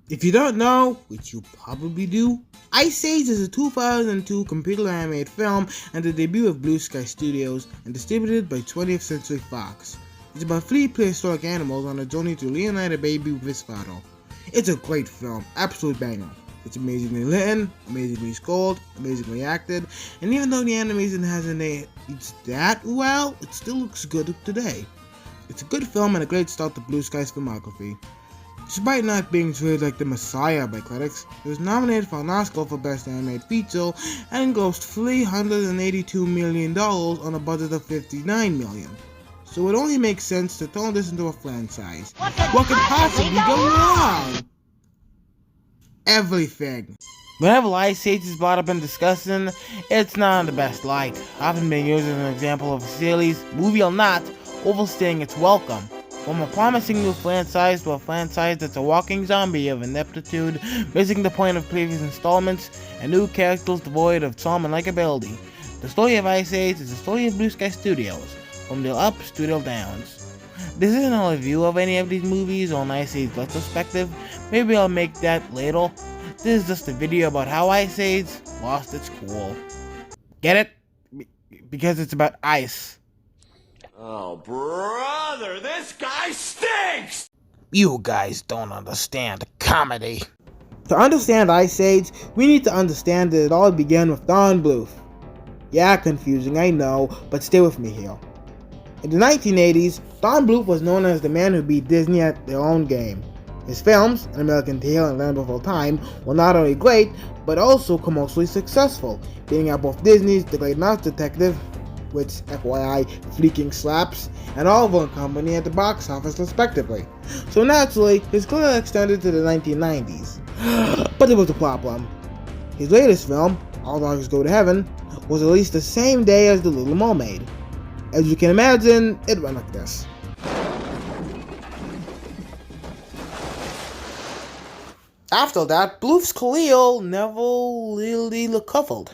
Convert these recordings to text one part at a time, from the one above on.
If you don't know, which you probably do, Ice Age is a 2002 computer animated film and the debut of Blue Sky Studios and distributed by 20th Century Fox. It's about 3 prehistoric animals on a journey to reunite a baby with his father. It's a great film, absolute banger. It's amazingly written, amazingly scored, amazingly acted, and even though the animation hasn't aged that well, it still looks good today. It's a good film and a great start to Blue Sky's filmography. Despite not being treated like the Messiah by critics, it was nominated for an Oscar for Best Animated Feature and grossed $382 million on a budget of $59 million. So it only makes sense to turn this into a franchise. What could possibly go wrong? Everything. Whenever Ice Age is brought up in discussion, it's not in the best light, often being used as an example of a series, movie or not, overstaying its welcome. From a promising new franchise to a franchise that's a walking zombie of ineptitude, missing the point of previous installments, and new characters devoid of charm and likability. The story of Ice Age is the story of Blue Sky Studios, from their ups to their downs. This isn't a review of any of these movies or an Ice Age retrospective, maybe I'll make that later. This is just a video about how Ice Age lost its cool. Get it? Because it's about ice. Oh, brother, this guy stinks! You guys don't understand comedy. To understand Ice Age, we need to understand that it all began with Don Bluth. Yeah, confusing, I know, but stay with me here. In the 1980s, Don Bluth was known as the man who beat Disney at their own game. His films, An American Tail and Land Before Time, were not only great, but also commercially successful, being at both Disney's The Great Mouse Detective, which, FYI, freaking slaps, and Oliver & Company at the box office respectively. So naturally, his career extended to the 1990s. But there was a problem. His latest film, All Dogs Go to Heaven, was released the same day as The Little Mermaid. As you can imagine, it went like this. After that, Bluth's career never really recovered.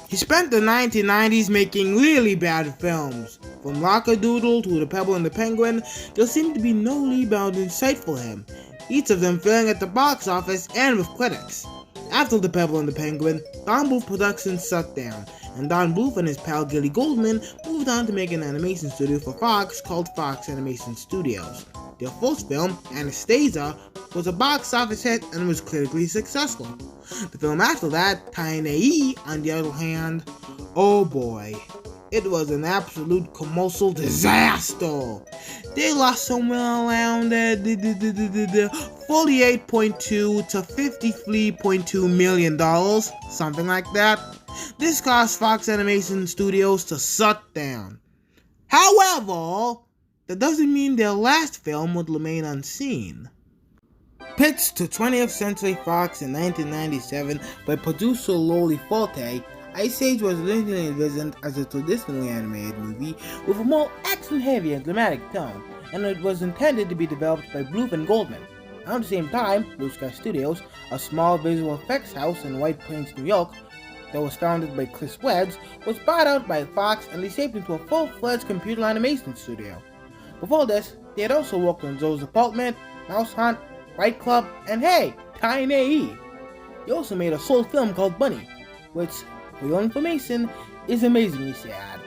He spent the 1990s making really bad films. From Rockadoodle to The Pebble and the Penguin, there seemed to be no rebound in sight for him, each of them failing at the box office and with critics. After The Pebble and the Penguin, Don Bluth Productions shut down, and Don Bluth and his pal Gilly Goldman moved on to make an animation studio for Fox called Fox Animation Studios. Their first film, Anastasia, was a box office hit and was critically successful. The film after that, Tiny, on the other hand, oh boy, it was an absolute commercial disaster. They lost somewhere around 48.2 to $53.2 million, something like that. This caused Fox Animation Studios to shut down. However, that doesn't mean their last film would remain unseen. Pitched to 20th Century Fox in 1997 by producer Loli Forte, Ice Age was originally envisioned as a traditionally animated movie with a more action-heavy and dramatic tone, and it was intended to be developed by Bluth and Goldman. Around the same time, Blue Sky Studios, a small visual effects house in White Plains, New York, that was founded by Chris Wedge, was bought out by Fox and reshaped into a full-fledged computer animation studio. Before this, they had also worked on Joe's Apartment, Mouse Hunt, Fight Club, and hey, Tiny. They also made a short film called Bunny, which, for your information, is amazingly sad.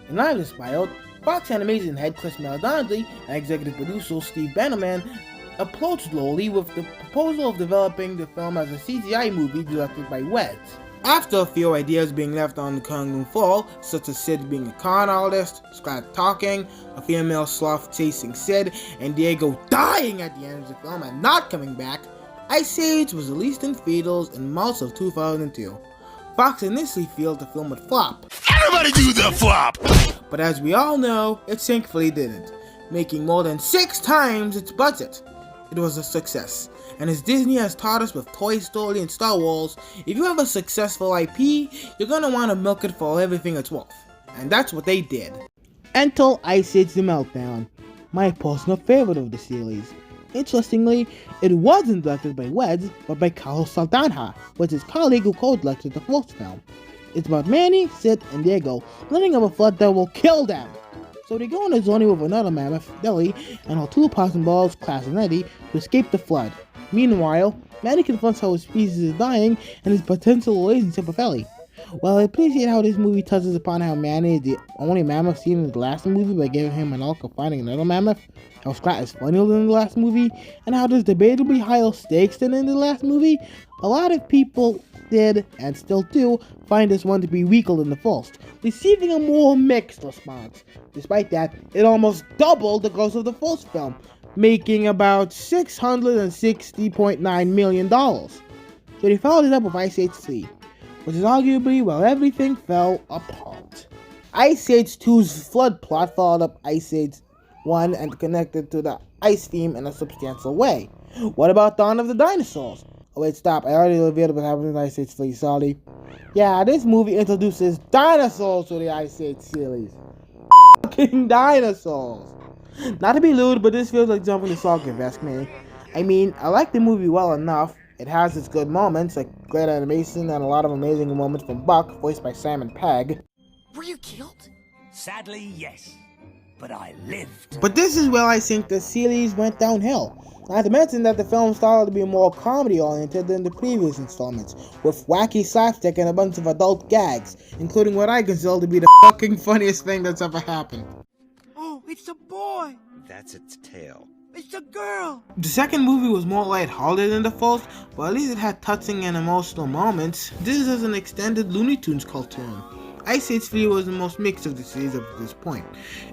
In line with this pilot, Fox Animation head Chris Meledandri and executive producer Steve Bannerman approached Loli with the proposal of developing the film as a CGI movie directed by Wedge. After a few ideas being left on the cutting room floor, such as Sid being a con artist, Scott talking, a female sloth chasing Sid, and Diego dying at the end of the film and not coming back, Ice Age was released in theaters in March of 2002. Fox initially feared the film would flop. Everybody do the flop! But as we all know, it thankfully didn't, making more than 6 times its budget. It was a success. And as Disney has taught us with Toy Story and Star Wars, if you have a successful IP, you're gonna want to milk it for everything it's worth. And that's what they did. Enter Ice Age The Meltdown, my personal favorite of the series. Interestingly, it wasn't directed by Wedge, but by Carlos Saldanha, which is his colleague who co-directed the first film. It's about Manny, Sid, and Diego learning of a flood that will kill them. So they go on a journey with another mammoth, Billy, and her two opossum balls, Class and Eddie, to escape the flood. Meanwhile, Manny confronts how his species is dying and his potential relationship with Ellie. While I appreciate how this movie touches upon how Manny is the only mammoth seen in the last movie by giving him an arc of finding another mammoth, how Scott is funnier than the last movie, and how there's debatably higher stakes than in the last movie, a lot of people did, and still do, find this one to be weaker than the first, receiving a more mixed response. Despite that, it almost doubled the gross of the first film, making about $660.9 million. So they followed it up with Ice Age 3, which is arguably where everything fell apart. Ice Age 2's flood plot followed up Ice Age 1 and connected to the ice theme in a substantial way. What about Dawn of the Dinosaurs? Oh wait, stop, I already revealed what happened in Ice Age 3, sorry. Yeah, this movie introduces dinosaurs to the Ice Age series. Fucking dinosaurs! Not to be lewd, but this feels like jumping the shark, if you ask me. I mean, I like the movie well enough. It has its good moments, like great animation and a lot of amazing moments from Buck, voiced by Simon Pegg. Were you killed? Sadly, yes. But I lived. But this is where I think the series went downhill. Not to mention that the film started to be more comedy-oriented than the previous installments, with wacky slapstick and a bunch of adult gags, including what I consider to be the fucking funniest thing that's ever happened. Oh, it's a boy! That's its tail. It's a girl! The second movie was more lighthearted than the first, but at least it had touching and emotional moments. This is an extended Looney Tunes cartoon. Ice Age 3 was the most mixed of the series up to this point.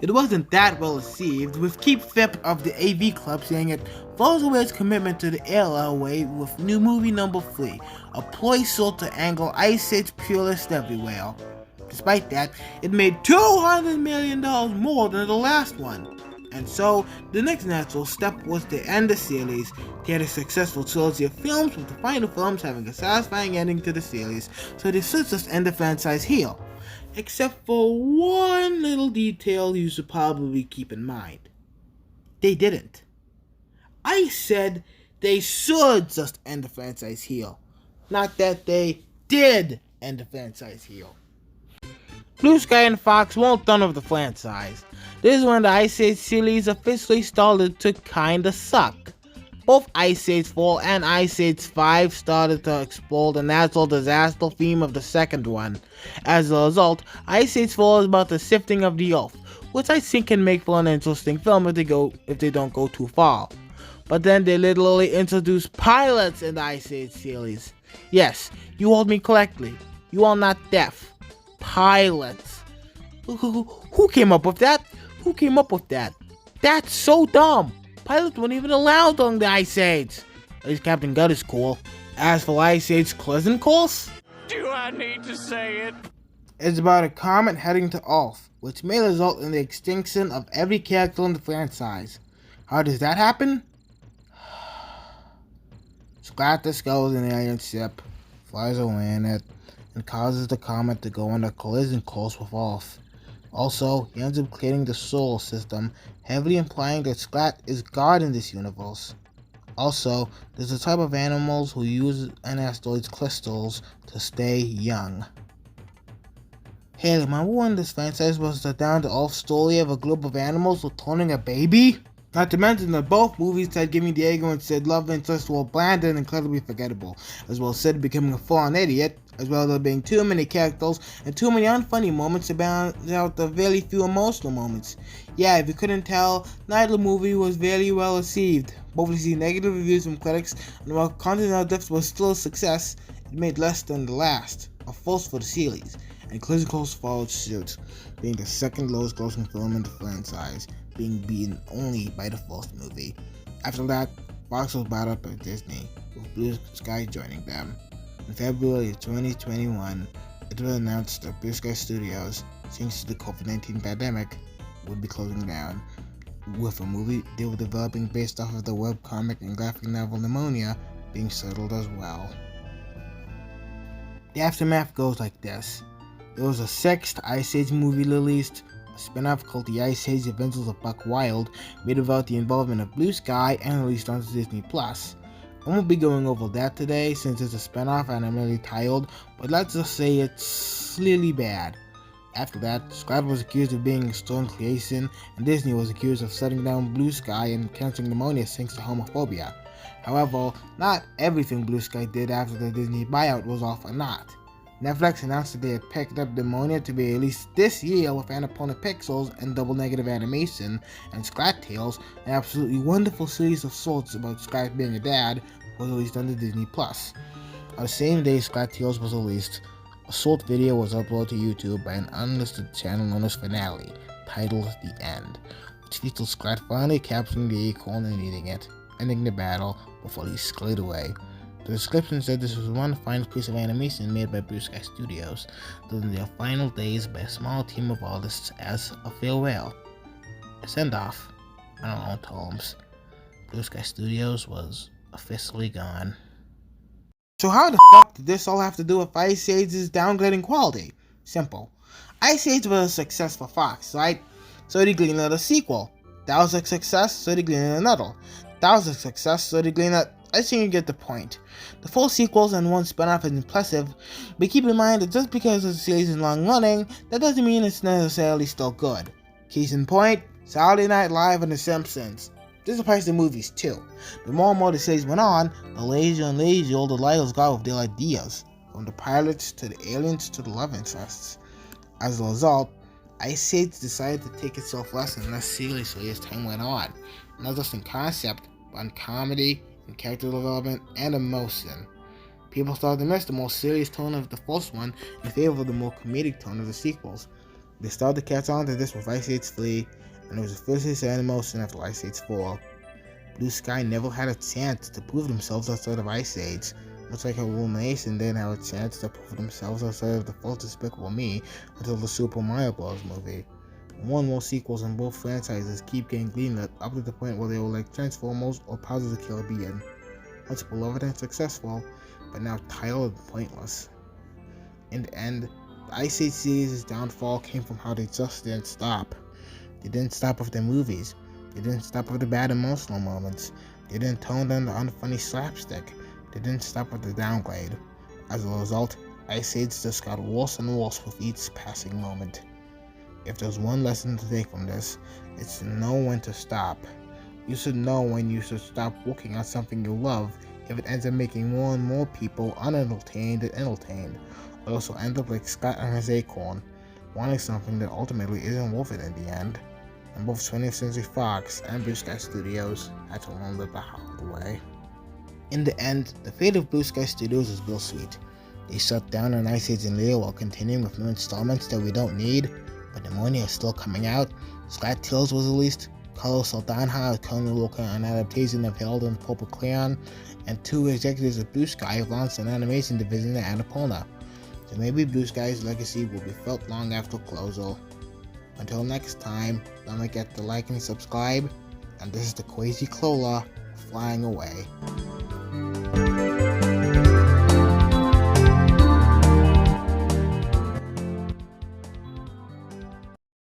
It wasn't that well received, with Keep Phip of the AV Club saying it throws away its commitment to the era away with new movie number 3, a ploy sought to angle Ice Age purists everywhere. Despite that, it made $200 million more than the last one. And so, the next natural step was to end the series. They had a successful trilogy of films, with the final films having a satisfying ending to the series, so they should just end the franchise here. Except for one little detail you should probably keep in mind. They didn't. I said they should just end the franchise here. Not that they did end the franchise here. Blue Sky and Fox weren't done with the franchise. This is when the Ice Age series officially started to kinda suck. Both Ice Age 4 and Ice Age 5 started to explore the natural disaster theme of the second one. As a result, Ice Age 4 is about the sifting of the earth, which I think can make for an interesting film if they don't go too far. But then they literally introduce pilots in the Ice Age series. Yes, you heard me correctly. You are not deaf. Pilots. Who came up with that? Who came up with that? That's so dumb. Pilots weren't even allowed during the Ice Age. At least Captain Gut is cool. As for Ice Age Collison Course, Do I need to say it? it's about a comet heading to Earth, which may result in the extinction of every character in the franchise. How does that happen? Scott discovers an alien ship, flies away in it, and causes the comet to go on a collision course with Earth. Also, he ends up creating the solar system, heavily implying that Scott is God in this universe. Also, there's a type of animals who use an asteroid's crystals to stay young. Hey, remember when this franchise was the down-to-earth story of a group of animals returning a baby? Not to mention that both movies had giving Diego and Sid love interest were bland and incredibly forgettable, as well as Sid becoming a full-on idiot, as well as there being too many characters and too many unfunny moments to balance out the very few emotional moments. Yeah, if you couldn't tell, neither movie was very well received. Both received negative reviews from critics, and while Continental Drift was still a success, it made less than the last, a first for the series, and Collison Course followed suit, being the second lowest grossing film in the franchise, being beaten only by the first movie. After that, Fox was bought up by Disney, with Blue Sky joining them. In February of 2021, it was announced that Blue Sky Studios, thanks to the COVID-19 pandemic, would be closing down, with a movie they were developing based off of the webcomic and graphic novel Pneumonia being settled as well. The aftermath goes like this. There was a sixth Ice Age movie released, a spin-off called The Ice Age Adventures of Buck Wild, made without the involvement of Blue Sky and released onto Disney+. I won't be going over that today since it's a spin-off and I'm really tired, but let's just say it's really bad. After that, Scott was accused of being a stone creation, and Disney was accused of shutting down Blue Sky and canceling pneumonia thanks to homophobia. However, not everything Blue Sky did after the Disney buyout was all for naught. Netflix announced that they had picked up Demonia to be released this year with Annapurna Pixels and Double Negative Animation, and Scrat Tales, an absolutely wonderful series of sorts about Scrat being a dad, was released on the Disney+. On the same day Scrat Tales was released, a short video was uploaded to YouTube by an unlisted channel known as Finale, titled The End, which featured Scrat finally capturing the acorn and eating it, ending the battle before he slid away. The description said this was one final piece of animation made by Blue Sky Studios during their final days by a small team of artists as a farewell. A send-off. I don't know terms. Blue Sky Studios was officially gone. So how the fuck did this all have to do with Ice Age's downgrading quality? Simple. Ice Age was a success for Fox, right? So they greenlit a sequel. That was a success, so they greenlit another. That was a success, so they greenlit. I think you get the point. The 4 sequels and 1 spin-off is impressive, but keep in mind that just because the series is long running, that doesn't mean it's necessarily still good. Case in point, Saturday Night Live and The Simpsons. This applies to movies too. The more and more the series went on, the lazier and lazier the writers got with their ideas, from the pilots to the aliens to the love interests. As a result, Ice Age decided to take itself less and less seriously as time went on, not just in concept, but in comedy, in character development, and emotion. People started to miss the more serious tone of the first one in favor of the more comedic tone of the sequels. They started to catch on to this with Ice Age 3, and it was officially set in motion after Ice Age 4. Blue Sky never had a chance to prove themselves outside of Ice Age, much like Illumination didn't have a chance to prove themselves outside of the first Despicable Me until the Super Mario Bros. Movie. More and more sequels in both franchises keep getting greenlit up to the point where they were like Transformers or Pirates of the Caribbean. Once beloved and successful, but now tired and pointless. In the end, the Ice Age series' downfall came from how they just didn't stop. They didn't stop with their movies. They didn't stop with the bad emotional moments. They didn't tone down the unfunny slapstick. They didn't stop with the downgrade. As a result, Ice Age just got worse and worse with each passing moment. If there's one lesson to take from this, it's to know when to stop. You should know when you should stop working on something you love if it ends up making more and more people unentertained and entertained, or also end up like Scott and his acorn, wanting something that ultimately isn't worth it in the end. And both 20th Century Fox and Blue Sky Studios had to learn that the hard way. In the end, the fate of Blue Sky Studios is real sweet. They shut down on Ice Age and Leo while continuing with new installments that we don't need, but Demonia is still coming out. Scrat Tales was released. Carlos Saldana is currently working on an adaptation of Harold and Purple Crayon, and 2 executives of Blue Sky have launched an animation division at Annapurna. So maybe Blue Sky's legacy will be felt long after closure. Until next time, don't forget to like and subscribe, and this is the Crazy Clola flying away.